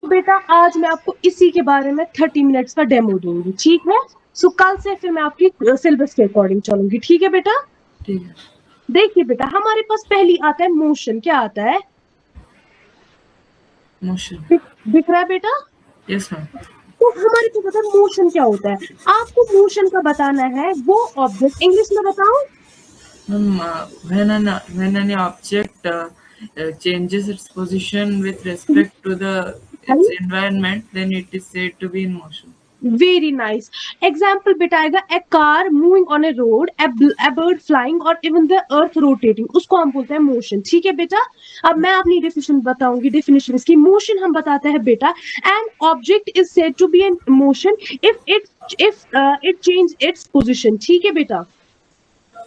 बेटा आज मैं आपको इसी के बारे में 30 मिनट्स का डेमो दूंगी, ठीक है। सो कल से फिर मैं आपकी सिलेबस के अकॉर्डिंग चलूंगी, ठीक है बेटा। ठीक है। देखिए बेटा हमारे पास पहली आता है मोशन। क्या आता है? मोशन। दिख रहा है बेटा? Yes ma'am. तो हमारे को पता है मोशन क्या होता है। आपको मोशन का बताना है वो ऑब्जेक्ट। इंग्लिश में बताओ। When an object changes its position with respect to its environment, then it is said to be in motion. Very nice example बेटा आएगा a car moving on a road, a bird flying और even the earth rotating, उसको हम बोलते हैं motion, ठीक है बेटा। अब मैं अपनी डेफिनेशन बताऊंगी। डेफिनेशन इसकी मोशन हम बताते हैं बेटा, an object is said to be in motion if it change its position, ठीक है बेटा।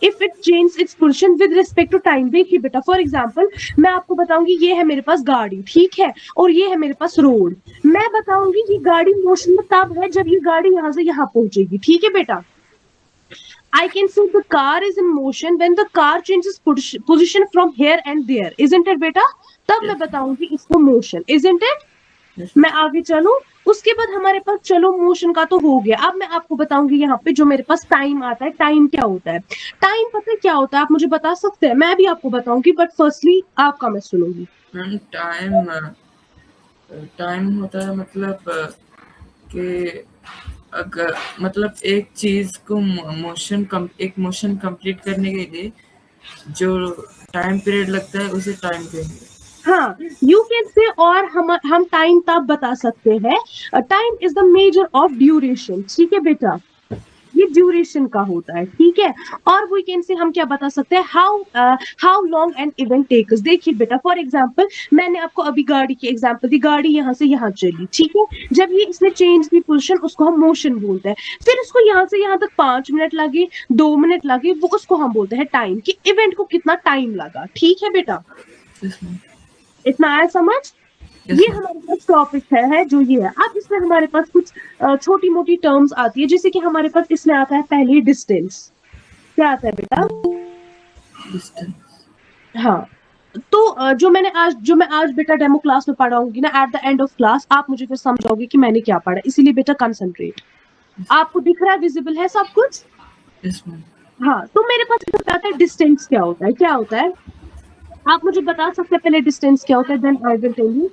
If it change its position with respect to time. देखिए बेटा फॉर एग्जाम्पल मैं आपको बताऊंगी ये है मेरे पास गाड़ी, ठीक है, और ये है मेरे पास रोड। मैं बताऊंगी ये गाड़ी मोशन में तब है जब ये गाड़ी यहाँ से यहाँ पहुंचेगी, ठीक है बेटा। I can say the car is in motion when the car changes position from here and there, isn't it बेटा? तब मैं बताऊंगी इसको मोशन, isn't it? मैं आगे चलूं। उसके बाद हमारे पास चलो मोशन का तो हो गया। अब मैं आपको बताऊंगी यहाँ पे जो मेरे पास टाइम आता है। टाइम क्या होता है? टाइम पता है क्या होता है? आप मुझे बता सकते हैं? मैं भी आपको बताऊंगी बट फर्स्टली आपका मैं सुनूंगी। मैम टाइम होता है मतलब कि अगर मतलब एक चीज को एक मोशन कंप्लीट करने के लिए जो टाइम पीरियड लगता है उसे टाइम कहेंगे। हाँ यू कैन से। और हम टाइम तब बता सकते हैं, time is the measure of duration, ठीक है बेटा। ये ड्यूरेशन का होता है, ठीक है। और वी कैन से हम क्या बता सकते हैं, how long an event takes. देखिए बेटा फॉर एग्जांपल मैंने आपको अभी गाड़ी की एग्जांपल दी। गाड़ी यहाँ से यहाँ चली, ठीक है। जब ये इसने चेंज की पोजीशन उसको हम मोशन बोलते हैं। फिर इसको यहाँ से यहाँ तक 5 मिनट लगे, 2 मिनट लगे, वो उसको हम बोलते हैं टाइम, कि इवेंट को कितना टाइम लगा, ठीक है बेटा। इतना आया समझ? ये हमारे पास टॉपिक है जो ये है। अब इसमें हमारे पास कुछ छोटी मोटी टर्म्स आती है, जैसे कि हमारे पास इसमें आता है पहले डिस्टेंस। क्या आता है बेटा? डिस्टेंस। हाँ तो जो मैं आज बेटा डेमो क्लास में पढ़ाऊंगी ना, at the end of class आप मुझे फिर समझाओगे कि मैंने क्या पढ़ा। इसीलिए बेटा कंसंट्रेट। आपको दिख रहा है, विजिबल है सब कुछ? Yes ma'am. हाँ तो मेरे पास आता है डिस्टेंस क्या होता है। क्या होता है आप मुझे बता सकते हैं पहले डिस्टेंस क्या होता है, then I will tell you.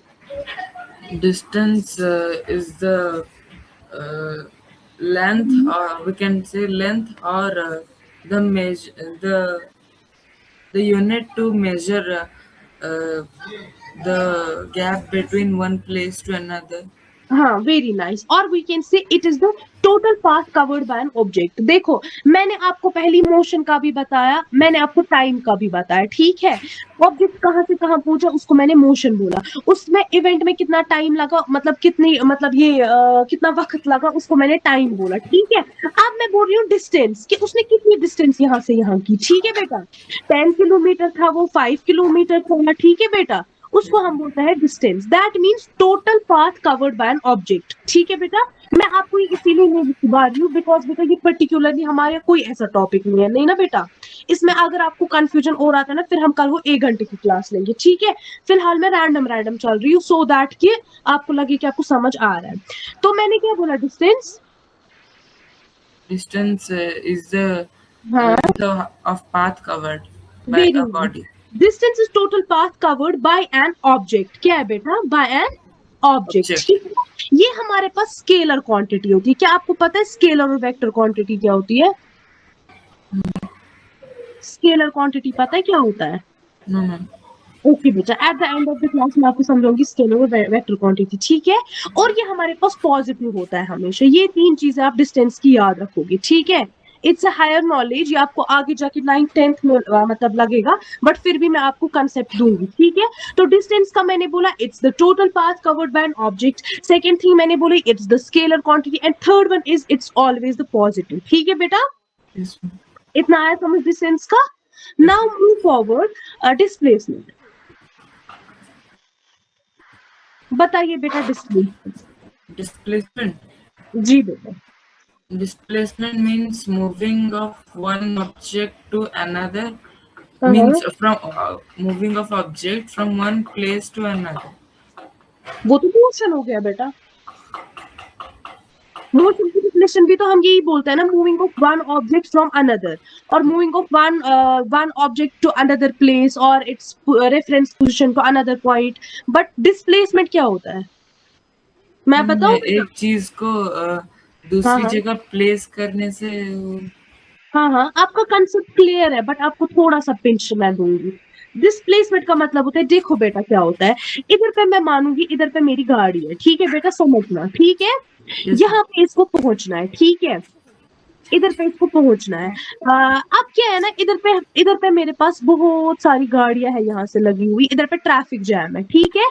Distance is the length, or we can say length, or the the unit to measure the gap between one place to another. हाँ वेरी नाइस। और we can say it is the total path covered by an object. देखो मैंने आपको पहली motion का भी बताया, मैंने आपको टाइम का भी बताया, ठीक है। ऑब्जेक्ट कहाँ से कहाँ पहुंचा उसको मैंने मोशन बोला। उसमें इवेंट में कितना टाइम लगा, मतलब कितनी मतलब ये कितना वक्त लगा, उसको मैंने टाइम बोला, ठीक है। अब मैं बोल रही हूँ डिस्टेंस, कि उसने कितनी डिस्टेंस यहाँ से यहाँ की, ठीक है बेटा। 10 किलोमीटर था वो, 5 किलोमीटर था, ठीक है बेटा। उसको हम बोलते हैं distance. That means total path covered by an object, ठीक है बेटा। मैं आपको इसीलिए नहीं बता रही हूँ बिकॉज बेटा ये पर्टिकुलरली हमारे कोई ऐसा टॉपिक नहीं है, नहीं ना बेटा। इसमें अगर आपको कंफ्यूजन और आता है ना फिर हम कल वो 1 घंटे की क्लास लेंगे, ठीक है। फिलहाल मैं रैंडम चल रही हूँ सो दैट कि आपको लगे कि आपको समझ आ रहा है। तो मैंने क्या बोला, distance Is the length of path covered by a body. Distance is total path covered by an object. क्या है बेटा? बाय एन ऑब्जेक्ट, ठीक है। ये हमारे पास स्केलर क्वांटिटी होती है। क्या आपको पता है स्केलर और वेक्टर क्वांटिटी क्या होती है? स्केलर क्वांटिटी पता है क्या होता है? No ma'am. ओके बेटा at the end of the class मैं आपको समझाऊंगी स्केलर और वेक्टर क्वांटिटी, ठीक है। और ये हमारे पास पॉजिटिव होता है हमेशा। ये 3 चीजें आप डिस्टेंस की याद रखोगे, ठीक है। इट्स अ हायर नॉलेज, ये आपको आगे जाके 9th 10th में मतलब लगेगा, बट फिर भी मैं आपको कंसेप्ट दूंगी, ठीक है। तो डिस्टेंस का मैंने बोला it's the total path covered by an object. Second thing मैंने बोली it's the scalar quantity, and third one is it's always the positive, ठीक है बेटा। Yes ma'am. इतना आया समझ डिस्टेंस का। Now move forward displacement. बताइए बेटा Displacement. जी बेटा। Displacement means moving of one object to another. हाँ Means from moving of object from one place to another. वो तो मोशन हो गया बेटा। मोशन की डेफिनेशन भी तो हम यही बोलते हैं ना, moving of one object from another, और moving of one object to another place और it's reference position to another point. But displacement क्या होता है, मैं बताऊं बेटा? एक चीज को हाँ दूसरी हाँ जगह प्लेस करने से हाँ हाँ, आपका कंसेप्ट क्लियर है, बट आपको थोड़ा सा पिंच मैं दूंगी। डिस्प्लेसमेंट का मतलब होता है, देखो बेटा क्या होता है, इधर पे मैं मानूंगी, इधर पे मेरी गाड़ी है, ठीक है बेटा, समझना, ठीक है। इस यहाँ पे इसको पहुंचना है, ठीक है, इधर पे इसको पहुंचना है। अब क्या है ना, इधर पे मेरे पास बहुत सारी गाड़ियां हैं यहाँ से लगी हुई, इधर पे ट्रैफिक जैम है, ठीक है।